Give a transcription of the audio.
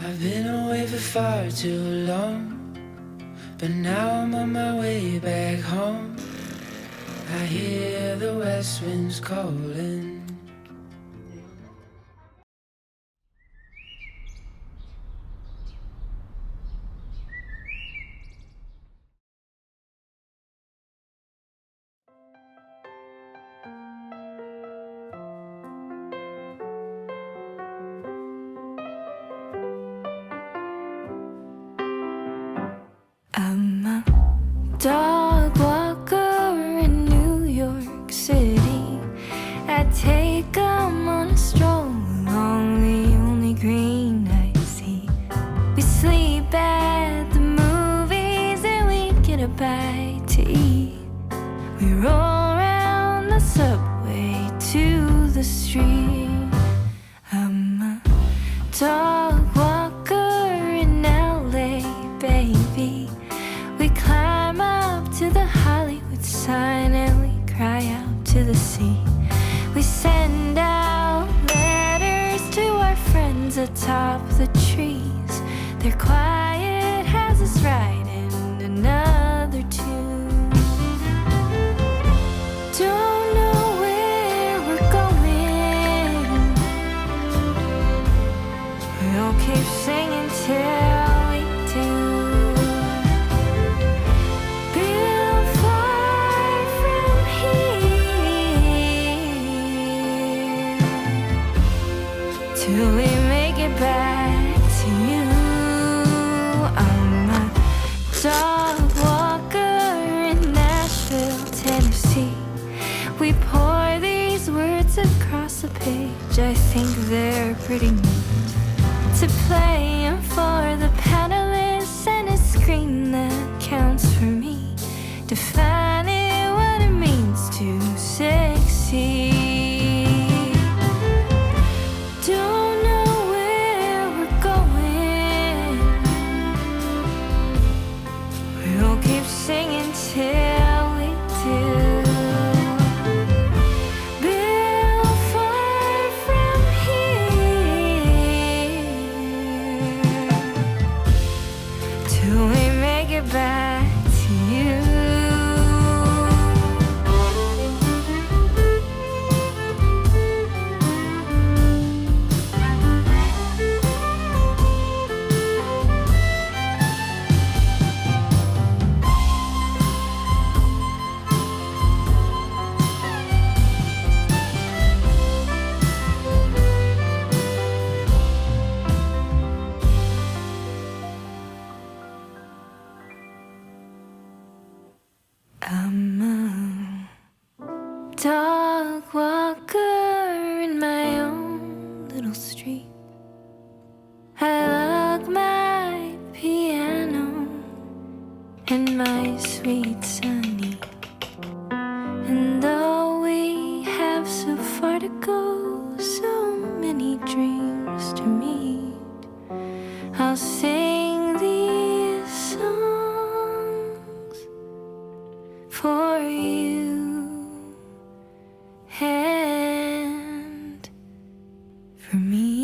I've been away for far too long, but now I'm on my way back home. I hear the west winds calling. I'm a dog walker in New York City. I take 'em on a stroll along the only green I see. We sleep at the movies and we get a bite to eat. We roll around the subway to the street. I'm a dog walker in LA, baby. We climb up to the Hollywood sign and we cry out to the sea. We send out letters to our friends atop the trees. Their quiet has us writing another tune. Don't know where we're going. We'll keep singing till we do. Till we make it back to you. I'm a dog walker in Nashville, Tennessee. We pour these words across a page. I think they're pretty neat to play 'em for the panelists and a screen that counts for me, defining what it means to succeed. Don't know where we're going. We'll keep singing till we do. Built far from here till we make it back to you. I'm a dog walker in my own little street. I lug my piano and my sweet Sunny. And though we have so far to go, so many dreams to meet, I'll sing these songs for you and for me.